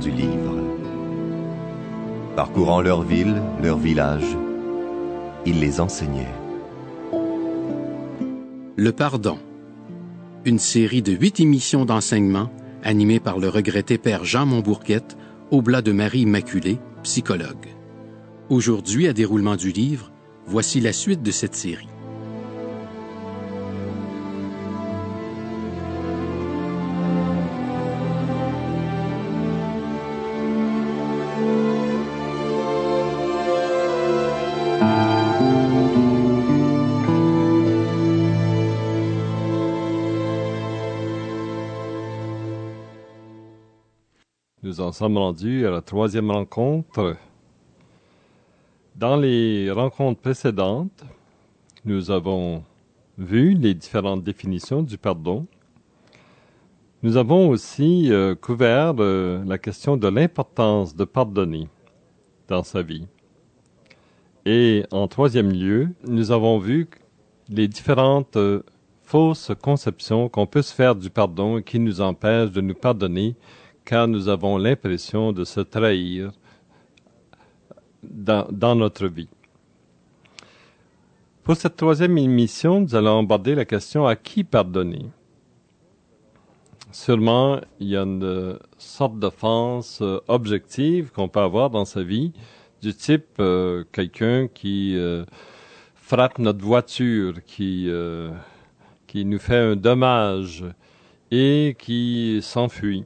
du livre. Parcourant leurs villes, leurs villages, il les enseignait. Le pardon. Une série de 8 émissions d'enseignement animées par le regretté père Jean Montbourquette, oblat de Marie Immaculée, psychologue. Aujourd'hui, à déroulement du livre, voici la suite de cette série. Nous en sommes rendus à la 3e rencontre. Dans les rencontres précédentes, nous avons vu les différentes définitions du pardon. Nous avons aussi couvert la question de l'importance de pardonner dans sa vie. Et en 3e lieu, nous avons vu les différentes fausses conceptions qu'on peut se faire du pardon et qui nous empêchent de nous pardonner car nous avons l'impression de se trahir dans notre vie. Pour cette 3e émission, nous allons aborder la question à qui pardonner. Sûrement, il y a une sorte d'offense objective qu'on peut avoir dans sa vie, du type quelqu'un qui frappe notre voiture, qui nous fait un dommage et qui s'enfuit.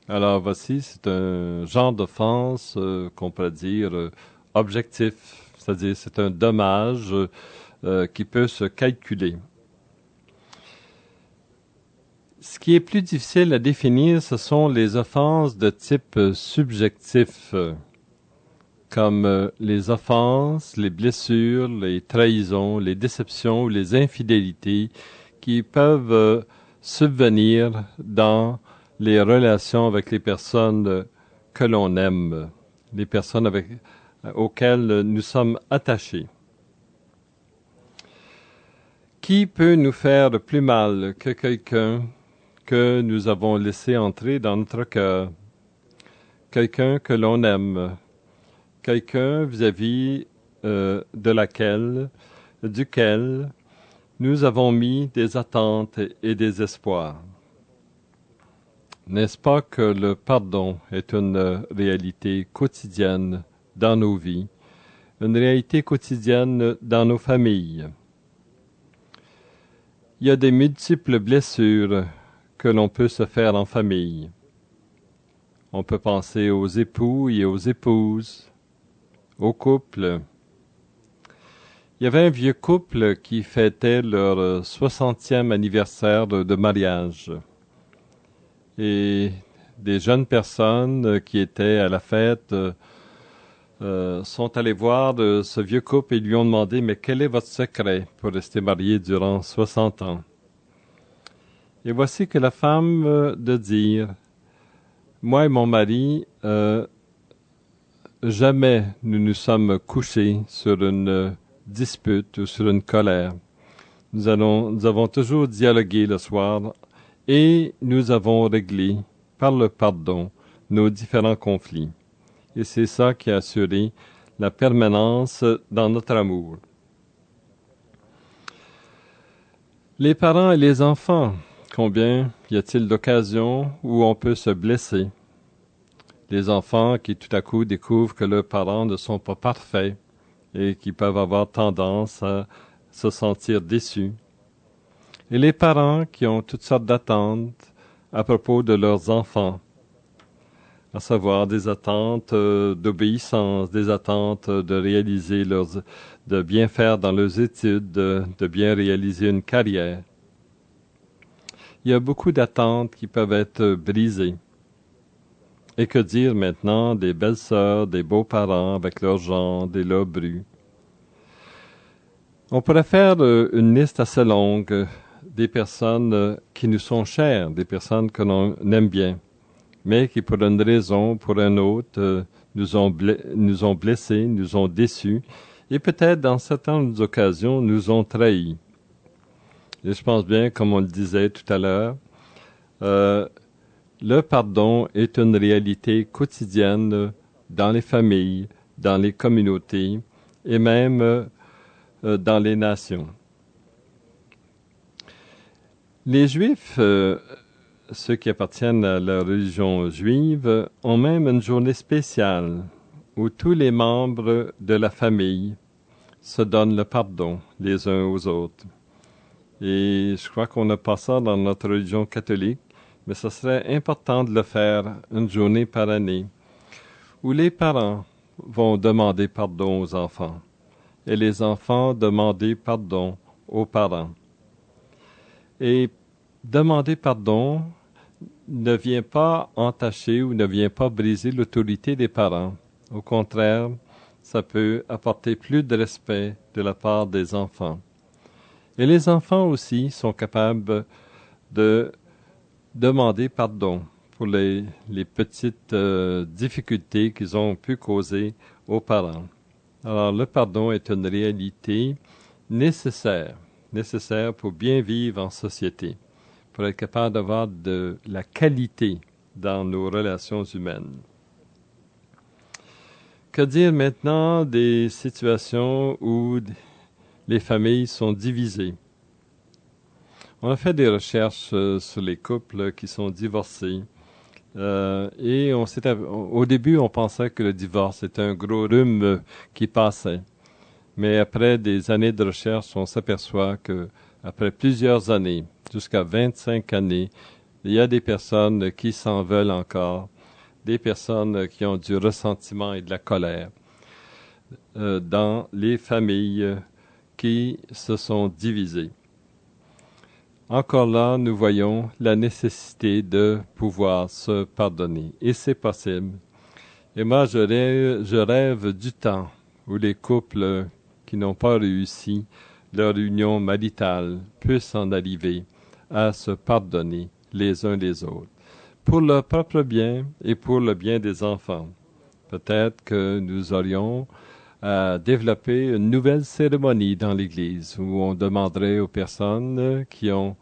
Alors voici, c'est un genre d'offense qu'on peut dire objectif, c'est-à-dire c'est un dommage qui peut se calculer. Ce qui est plus difficile à définir, ce sont les offenses de type subjectif, comme les offenses, les blessures, les trahisons, les déceptions ou les infidélités qui peuvent subvenir dans les relations avec les personnes que l'on aime, les personnes auxquelles nous sommes attachés. Qui peut nous faire plus mal que quelqu'un que nous avons laissé entrer dans notre cœur? Quelqu'un que l'on aime, quelqu'un vis-à-vis duquel nous avons mis des attentes et des espoirs. N'est-ce pas que le pardon est une réalité quotidienne dans nos vies, une réalité quotidienne dans nos familles? Il y a des multiples blessures que l'on peut se faire en famille. On peut penser aux époux et aux épouses, aux couples. Il y avait un vieux couple qui fêtait leur 60e anniversaire de mariage. Et des jeunes personnes qui étaient à la fête sont allées voir ce vieux couple et lui ont demandé « Mais quel est votre secret pour rester marié durant 60 ans? » Et voici que la femme de dire « Moi et mon mari, jamais nous nous sommes couchés sur une dispute ou sur une colère. Nous avons toujours dialogué le soir et nous avons réglé par le pardon nos différents conflits. Et c'est ça qui a assuré la permanence dans notre amour. » Les parents et les enfants, combien y a-t-il d'occasions où on peut se blesser? Les enfants qui tout à coup découvrent que leurs parents ne sont pas parfaits et qui peuvent avoir tendance à se sentir déçus. Et les parents qui ont toutes sortes d'attentes à propos de leurs enfants, à savoir des attentes d'obéissance, des attentes de réaliser de bien faire dans leurs études, de bien réaliser une carrière. Il y a beaucoup d'attentes qui peuvent être brisées. Et que dire maintenant des belles-sœurs, des beaux-parents avec leurs gendres et leurs brus? On pourrait faire une liste assez longue des personnes qui nous sont chères, des personnes que l'on aime bien, mais qui pour une raison ou pour une autre nous ont blessés, nous ont déçus, et peut-être dans certaines occasions nous ont trahis. Et je pense bien, comme on le disait tout à l'heure, le pardon est une réalité quotidienne dans les familles, dans les communautés et même dans les nations. Les Juifs, ceux qui appartiennent à la religion juive, ont même une journée spéciale où tous les membres de la famille se donnent le pardon les uns aux autres. Et je crois qu'on n'a pas ça dans notre religion catholique, mais ce serait important de le faire une journée par année, où les parents vont demander pardon aux enfants, et les enfants demander pardon aux parents. Et demander pardon ne vient pas entacher ou ne vient pas briser l'autorité des parents. Au contraire, ça peut apporter plus de respect de la part des enfants. Et les enfants aussi sont capables de demander pardon pour les petites difficultés qu'ils ont pu causer aux parents. Alors, le pardon est une réalité nécessaire pour bien vivre en société, pour être capable d'avoir de la qualité dans nos relations humaines. Que dire maintenant des situations où les familles sont divisées? On a fait des recherches sur les couples qui sont divorcés. Et au début, on pensait que le divorce était un gros rhume qui passait. Mais après des années de recherche, on s'aperçoit que après plusieurs années, jusqu'à 25 années, il y a des personnes qui s'en veulent encore, des personnes qui ont du ressentiment et de la colère dans les familles qui se sont divisées. Encore là, nous voyons la nécessité de pouvoir se pardonner. Et c'est possible. Et moi, je rêve du temps où les couples qui n'ont pas réussi leur union maritale puissent en arriver à se pardonner les uns les autres, pour leur propre bien et pour le bien des enfants. Peut-être que nous aurions à développer une nouvelle cérémonie dans l'Église où on demanderait aux personnes qui ont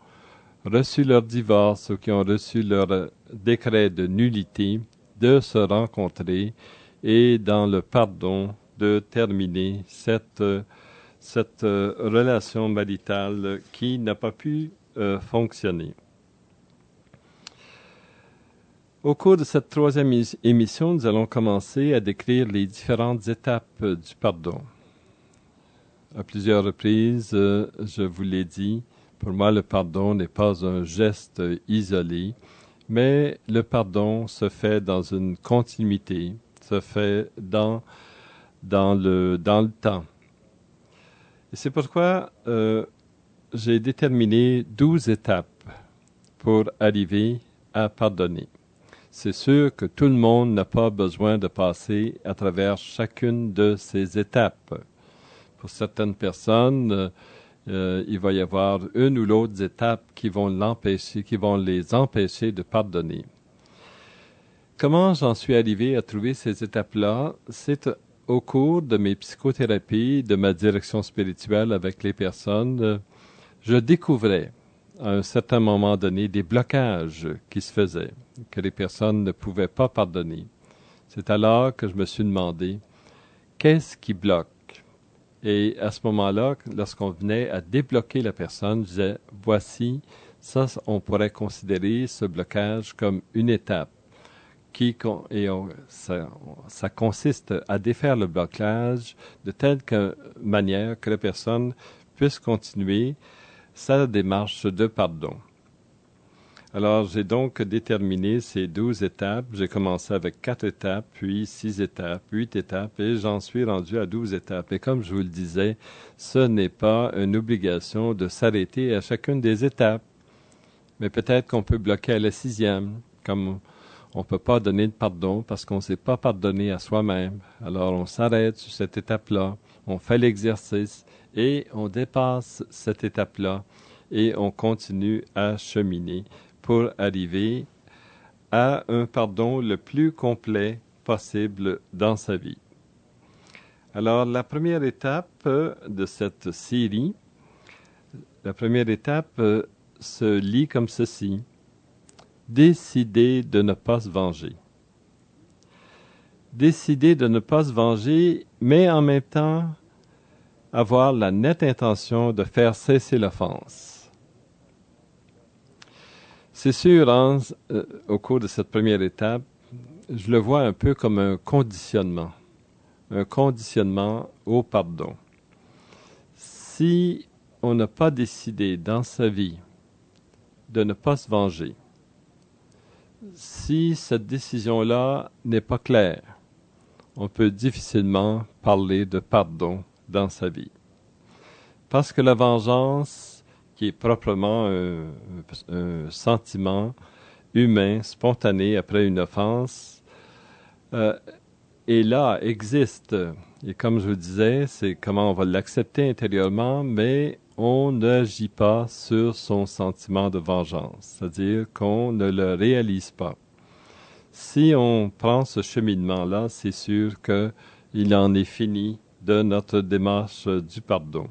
reçu leur divorce ou qui ont reçu leur décret de nullité de se rencontrer et dans le pardon de terminer cette relation maritale qui n'a pas pu fonctionner. Au cours de cette troisième émission, nous allons commencer à décrire les différentes étapes du pardon. À plusieurs reprises, je vous l'ai dit, pour moi, le pardon n'est pas un geste isolé, mais le pardon se fait dans une continuité, se fait dans le temps. Et c'est pourquoi j'ai déterminé 12 étapes pour arriver à pardonner. C'est sûr que tout le monde n'a pas besoin de passer à travers chacune de ces étapes. Pour certaines personnes, il va y avoir une ou l'autre étape qui vont les empêcher de pardonner. Comment j'en suis arrivé à trouver ces étapes-là? C'est au cours de mes psychothérapies, de ma direction spirituelle avec les personnes, je découvrais à un certain moment donné des blocages qui se faisaient, que les personnes ne pouvaient pas pardonner. C'est alors que je me suis demandé, qu'est-ce qui bloque? Et à ce moment-là, lorsqu'on venait à débloquer la personne, je disais, voici, ça, on pourrait considérer ce blocage comme une étape. Ça consiste à défaire le blocage de telle manière que la personne puisse continuer sa démarche de pardon. Alors, j'ai donc déterminé ces 12 étapes. J'ai commencé avec 4 étapes, puis 6 étapes, 8 étapes, et j'en suis rendu à 12 étapes. Et comme je vous le disais, ce n'est pas une obligation de s'arrêter à chacune des étapes. Mais peut-être qu'on peut bloquer à la 6e, comme on ne peut pas donner de pardon parce qu'on ne s'est pas pardonné à soi-même. Alors, on s'arrête sur cette étape-là, on fait l'exercice, et on dépasse cette étape-là, et on continue à cheminer pour arriver à un pardon le plus complet possible dans sa vie. Alors, la première étape de cette série, se lit comme ceci. décider de ne pas se venger. Décider de ne pas se venger, mais en même temps avoir la nette intention de faire cesser l'offense. C'est sûr, au cours de cette première étape, je le vois un peu comme un conditionnement au pardon. Si on n'a pas décidé dans sa vie de ne pas se venger, si cette décision-là n'est pas claire, on peut difficilement parler de pardon dans sa vie. Parce que la vengeance, qui est proprement un sentiment humain, spontané après une offense, et là, existe. Et comme je vous disais, c'est comment on va l'accepter intérieurement, mais on n'agit pas sur son sentiment de vengeance, c'est-à-dire qu'on ne le réalise pas. Si on prend ce cheminement-là, c'est sûr qu'il en est fini de notre démarche du pardon.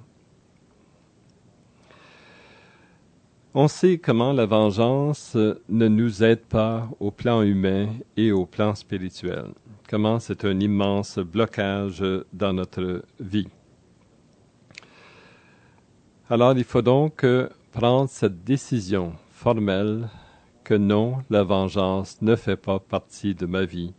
On sait comment la vengeance ne nous aide pas au plan humain et au plan spirituel. Comment c'est un immense blocage dans notre vie. Alors, il faut donc prendre cette décision formelle que non, la vengeance ne fait pas partie de ma vie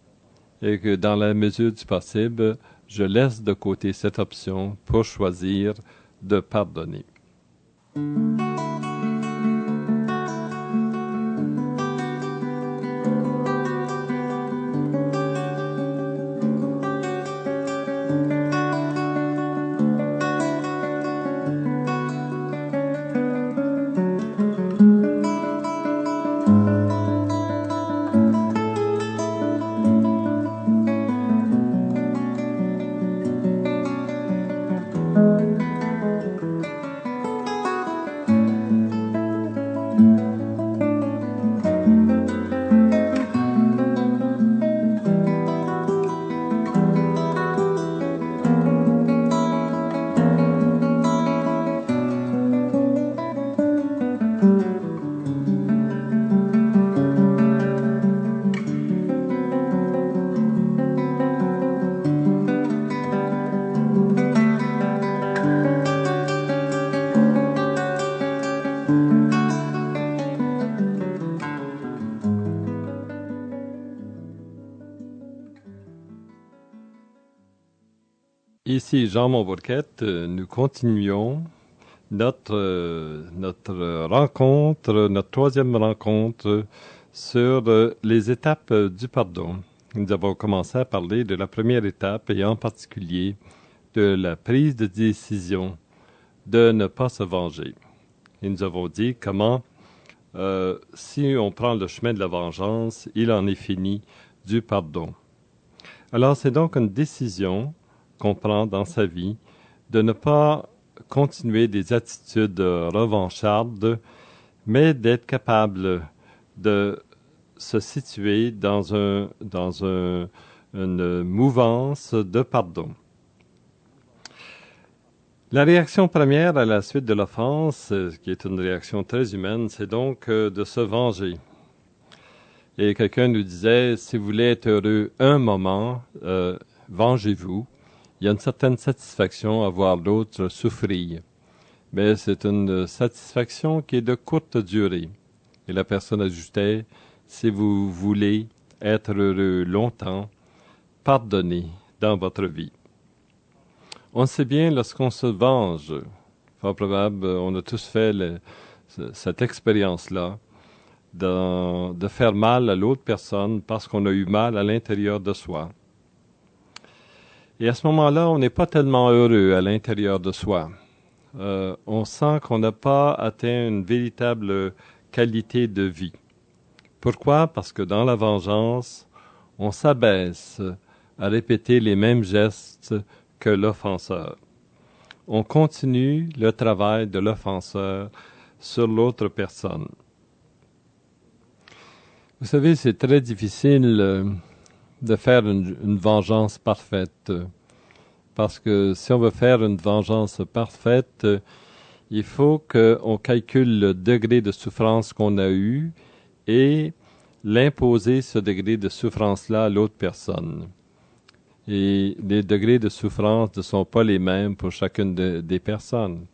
et que dans la mesure du possible, je laisse de côté cette option pour choisir de pardonner. Ici Jean Montbourquette, nous continuons notre rencontre, notre troisième rencontre sur les étapes du pardon. Nous avons commencé à parler de la première étape et en particulier de la prise de décision de ne pas se venger. Et nous avons dit comment, si on prend le chemin de la vengeance, il en est fini du pardon. Alors c'est donc une décision qu'on prend dans sa vie de ne pas continuer des attitudes revanchardes, mais d'être capable de se situer dans une mouvance de pardon. La réaction première à la suite de l'offense, qui est une réaction très humaine, c'est donc de se venger. Et quelqu'un nous disait, si vous voulez être heureux un moment, vengez-vous. Il y a une certaine satisfaction à voir l'autre souffrir. Mais c'est une satisfaction qui est de courte durée. Et la personne ajoutait, si vous voulez être heureux longtemps, pardonnez dans votre vie. On sait bien, lorsqu'on se venge, fort probable, on a tous fait cette expérience-là, de faire mal à l'autre personne parce qu'on a eu mal à l'intérieur de soi. Et à ce moment-là, on n'est pas tellement heureux à l'intérieur de soi. On sent qu'on n'a pas atteint une véritable qualité de vie. Pourquoi? Parce que dans la vengeance, on s'abaisse à répéter les mêmes gestes que l'offenseur. On continue le travail de l'offenseur sur l'autre personne. Vous savez, c'est très difficile de faire une vengeance parfaite. Parce que si on veut faire une vengeance parfaite, il faut qu'on calcule le degré de souffrance qu'on a eu et l'imposer ce degré de souffrance-là à l'autre personne. Et les degrés de souffrance ne sont pas les mêmes pour chacune des personnes.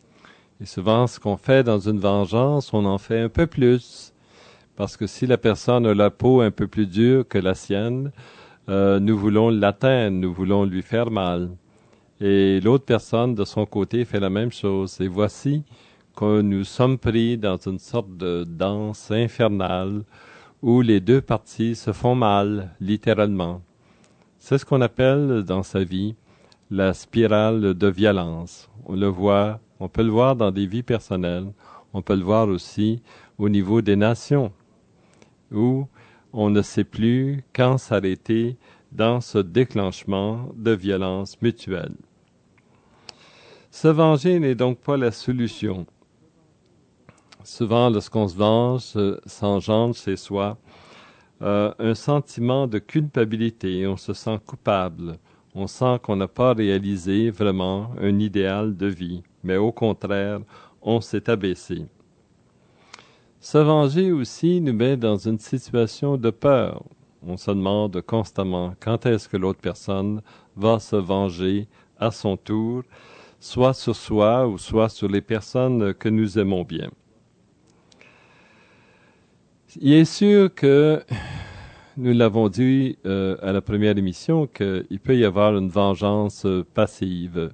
Et souvent, ce qu'on fait dans une vengeance, on en fait un peu plus. Parce que si la personne a la peau un peu plus dure que la sienne, nous voulons l'atteindre, nous voulons lui faire mal. Et l'autre personne, de son côté, fait la même chose. Et voici que nous sommes pris dans une sorte de danse infernale où les deux parties se font mal, littéralement. C'est ce qu'on appelle dans sa vie la spirale de violence. On peut le voir dans des vies personnelles, on peut le voir aussi au niveau des nations, où on ne sait plus quand s'arrêter dans ce déclenchement de violence mutuelle. Se venger n'est donc pas la solution. Souvent, lorsqu'on se venge, s'engendre chez soi un sentiment de culpabilité. On se sent coupable. On sent qu'on n'a pas réalisé vraiment un idéal de vie. Mais au contraire, on s'est abaissé. Se venger aussi nous met dans une situation de peur. On se demande constamment quand est-ce que l'autre personne va se venger à son tour, soit sur soi ou soit sur les personnes que nous aimons bien. Il est sûr que, nous l'avons dit à la première émission, qu'il peut y avoir une vengeance passive.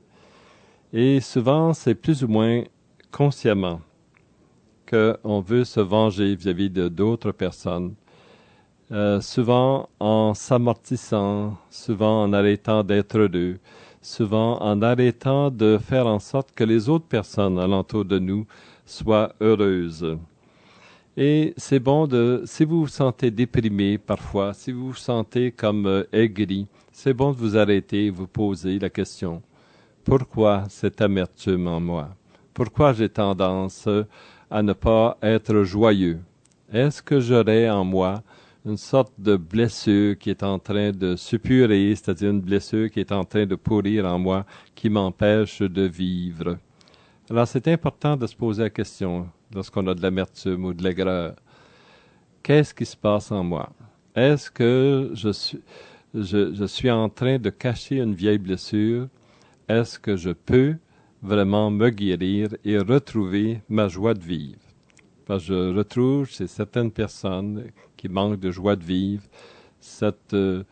Et souvent, c'est plus ou moins consciemment qu'on veut se venger vis-à-vis de d'autres personnes. Souvent en s'amortissant, souvent en arrêtant d'être heureux, souvent en arrêtant de faire en sorte que les autres personnes alentour de nous soient heureuses. Et c'est bon si vous vous sentez déprimé parfois, si vous vous sentez comme aigri, c'est bon de vous arrêter et vous poser la question. Pourquoi cette amertume en moi? Pourquoi j'ai tendance à ne pas être joyeux? Est-ce que j'aurais en moi une sorte de blessure qui est en train de suppurer, c'est-à-dire une blessure qui est en train de pourrir en moi, qui m'empêche de vivre? Alors c'est important de se poser la question lorsqu'on a de l'amertume ou de l'aigreur. Qu'est-ce qui se passe en moi? Est-ce que je suis en train de cacher une vieille blessure? Est-ce que je peux vraiment me guérir et retrouver ma joie de vivre? Parce que je retrouve chez certaines personnes qui manquent de joie de vivre ce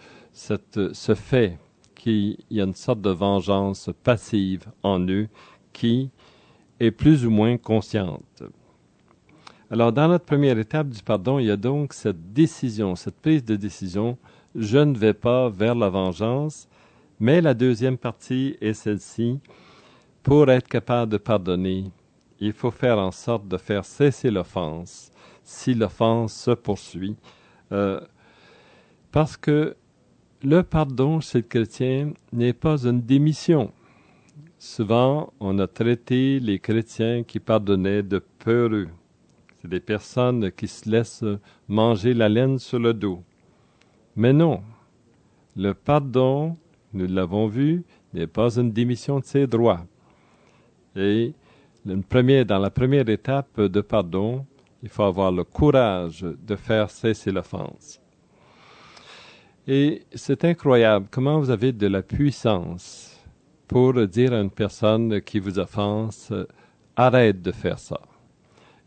fait qu'il y a une sorte de vengeance passive en eux qui est plus ou moins consciente. Alors, dans notre première étape du pardon, il y a donc cette décision, cette prise de décision. Je ne vais pas vers la vengeance, mais la deuxième partie est celle-ci. Pour être capable de pardonner, il faut faire en sorte de faire cesser l'offense, si l'offense se poursuit. Parce que le pardon chez le chrétien n'est pas une démission. Souvent, on a traité les chrétiens qui pardonnaient de peureux. C'est des personnes qui se laissent manger la laine sur le dos. Mais non, le pardon, nous l'avons vu, n'est pas une démission de ses droits. Et dans la première étape de pardon, il faut avoir le courage de faire cesser l'offense. Et c'est incroyable comment vous avez de la puissance pour dire à une personne qui vous offense, arrête de faire ça.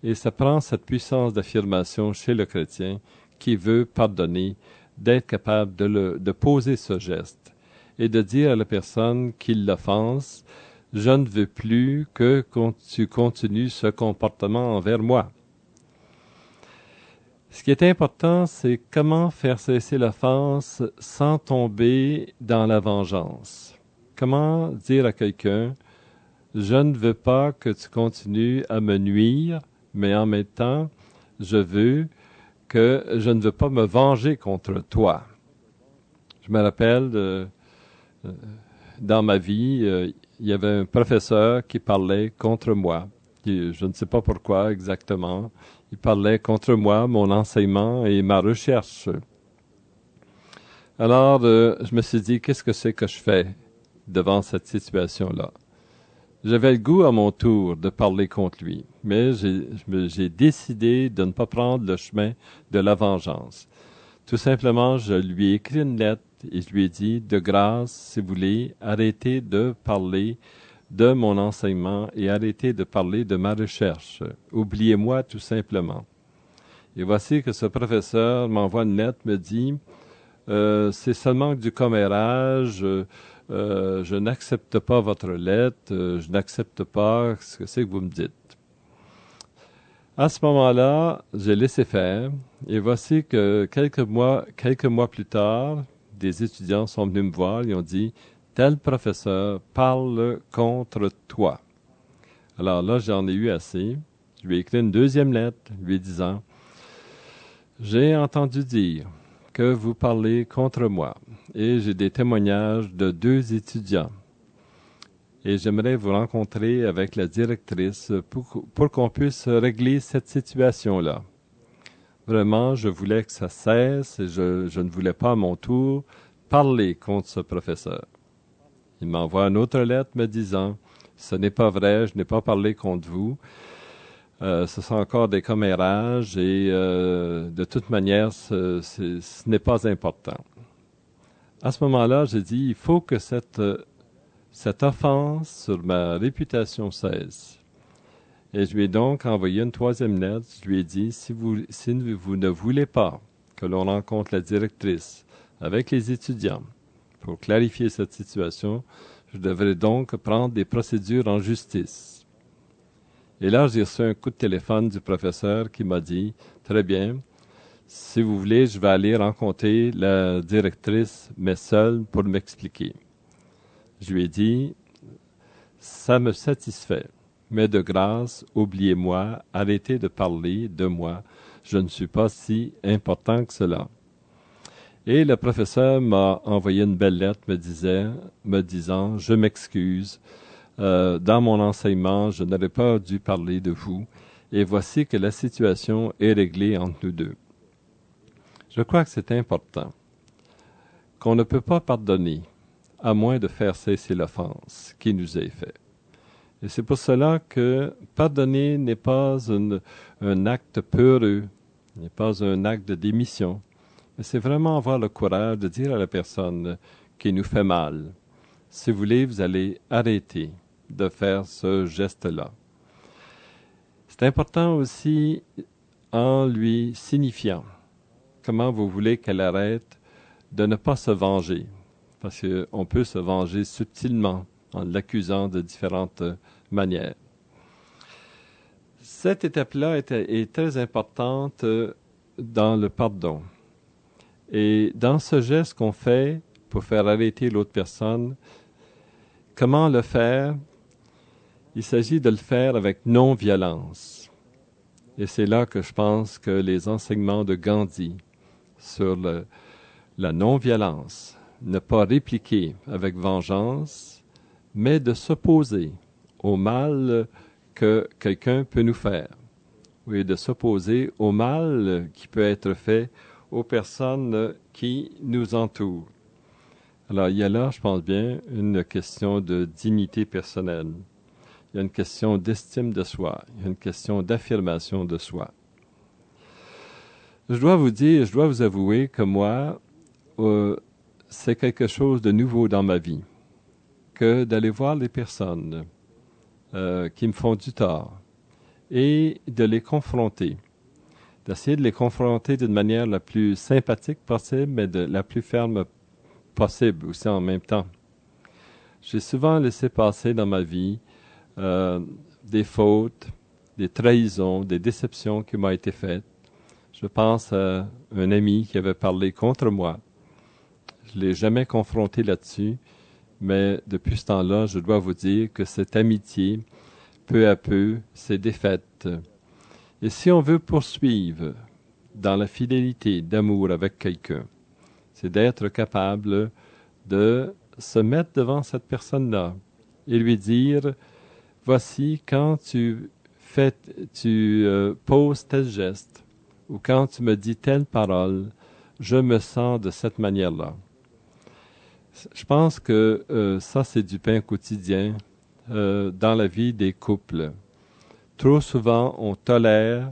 Et ça prend cette puissance d'affirmation chez le chrétien qui veut pardonner, d'être capable de poser ce geste et de dire à la personne qui l'offense, je ne veux plus que tu continues ce comportement envers moi. Ce qui est important, c'est comment faire cesser l'offense sans tomber dans la vengeance. Comment dire à quelqu'un, je ne veux pas que tu continues à me nuire, mais en même temps, je ne veux pas me venger contre toi. Je me rappelle, dans ma vie, il y avait un professeur qui parlait contre moi. Je ne sais pas pourquoi exactement. Il parlait contre moi, mon enseignement et ma recherche. Alors, je me suis dit, qu'est-ce que c'est que je fais devant cette situation-là? J'avais le goût à mon tour de parler contre lui, mais j'ai décidé de ne pas prendre le chemin de la vengeance. Tout simplement, je lui ai écrit une lettre et je lui ai dit, de grâce, si vous voulez, arrêtez de parler de mon enseignement et arrêtez de parler de ma recherche. Oubliez-moi tout simplement. Et voici que ce professeur m'envoie une lettre, me dit, c'est seulement du commérage, je n'accepte pas votre lettre, je n'accepte pas ce que c'est que vous me dites. À ce moment-là, j'ai laissé faire, et voici que quelques mois plus tard, des étudiants sont venus me voir et ont dit « Tel professeur parle contre toi ». Alors là, j'en ai eu assez. Je lui ai écrit une deuxième lettre lui disant « J'ai entendu dire que vous parlez contre moi, et j'ai des témoignages de 2 étudiants. Et j'aimerais vous rencontrer avec la directrice pour qu'on puisse régler cette situation-là. Vraiment, je voulais que ça cesse et je ne voulais pas à mon tour parler contre ce professeur. Il m'envoie une autre lettre me disant « Ce n'est pas vrai, je n'ai pas parlé contre vous. Ce sont encore des commérages et de toute manière, ce n'est pas important. » À ce moment-là, j'ai dit « Il faut que cette offense sur ma réputation cesse. » Et je lui ai donc envoyé une 3e lettre. Je lui ai dit, si vous ne voulez pas que l'on rencontre la directrice avec les étudiants pour clarifier cette situation, je devrais donc prendre des procédures en justice. Et là, j'ai reçu un coup de téléphone du professeur qui m'a dit, très bien, si vous voulez, je vais aller rencontrer la directrice, mais seule pour m'expliquer. Je lui ai dit, ça me satisfait, mais de grâce, oubliez-moi, arrêtez de parler de moi, je ne suis pas si important que cela. Et le professeur m'a envoyé une belle lettre me disant, je m'excuse, dans mon enseignement, je n'aurais pas dû parler de vous, et voici que la situation est réglée entre nous deux. Je crois que c'est important, qu'on ne peut pas pardonner, à moins de faire cesser l'offense qui nous est faite. Et c'est pour cela que pardonner n'est pas un acte peureux, n'est pas un acte de démission, mais c'est vraiment avoir le courage de dire à la personne qui nous fait mal, si vous voulez, vous allez arrêter de faire ce geste-là. C'est important aussi en lui signifiant comment vous voulez qu'elle arrête de ne pas se venger, parce qu'on peut se venger subtilement en l'accusant de différentes manières. Cette étape-là est très importante dans le pardon. Et dans ce geste qu'on fait pour faire arrêter l'autre personne, comment le faire? Il s'agit de le faire avec non-violence. Et c'est là que je pense que les enseignements de Gandhi sur la non-violence, ne pas répliquer avec vengeance, mais de s'opposer au mal que quelqu'un peut nous faire, oui, de s'opposer au mal qui peut être fait aux personnes qui nous entourent. Alors, il y a là, je pense bien, une question de dignité personnelle. Il y a une question d'estime de soi. Il y a une question d'affirmation de soi. Je dois vous avouer que moi, c'est quelque chose de nouveau dans ma vie, que d'aller voir les personnes qui me font du tort et de les confronter, d'essayer de les confronter d'une manière la plus sympathique possible, mais de la plus ferme possible aussi en même temps. J'ai souvent laissé passer dans ma vie des fautes, des trahisons, des déceptions qui m'ont été faites. Je pense à un ami qui avait parlé contre moi. Je ne l'ai jamais confronté là-dessus, mais depuis ce temps-là, je dois vous dire que cette amitié, peu à peu, s'est défaite. Et si on veut poursuivre dans la fidélité d'amour avec quelqu'un, c'est d'être capable de se mettre devant cette personne-là et lui dire, voici quand tu poses tel geste ou quand tu me dis telle parole, je me sens de cette manière-là. Je pense que ça, c'est du pain quotidien dans la vie des couples. Trop souvent, on tolère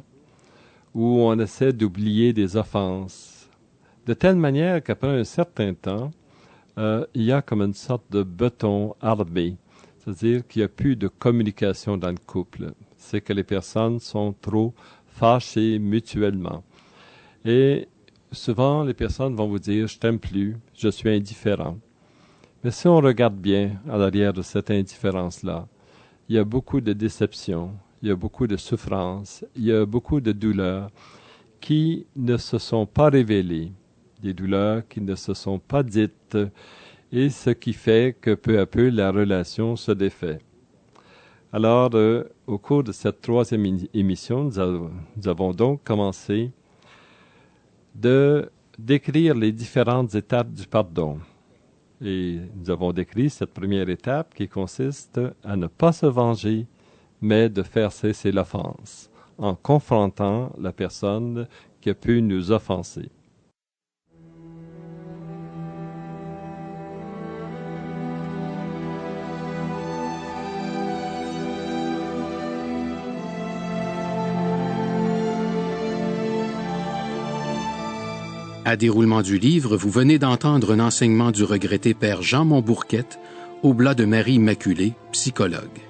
ou on essaie d'oublier des offenses, de telle manière qu'après un certain temps, il y a comme une sorte de béton armé, c'est-à-dire qu'il n'y a plus de communication dans le couple. C'est que les personnes sont trop fâchées mutuellement. Et souvent, les personnes vont vous dire « je t'aime plus, je suis indifférent ». Mais si on regarde bien à l'arrière de cette indifférence-là, il y a beaucoup de déception, il y a beaucoup de souffrance, il y a beaucoup de douleurs qui ne se sont pas révélées, des douleurs qui ne se sont pas dites, et ce qui fait que peu à peu la relation se défait. Alors, au cours de cette troisième émission, nous avons donc commencé de décrire les différentes étapes du pardon. Et nous avons décrit cette première étape qui consiste à ne pas se venger, mais de faire cesser l'offense, en confrontant la personne qui a pu nous offenser. À déroulement du livre, vous venez d'entendre un enseignement du regretté Père Jean Montbourquette, oblat de Marie Immaculée, psychologue.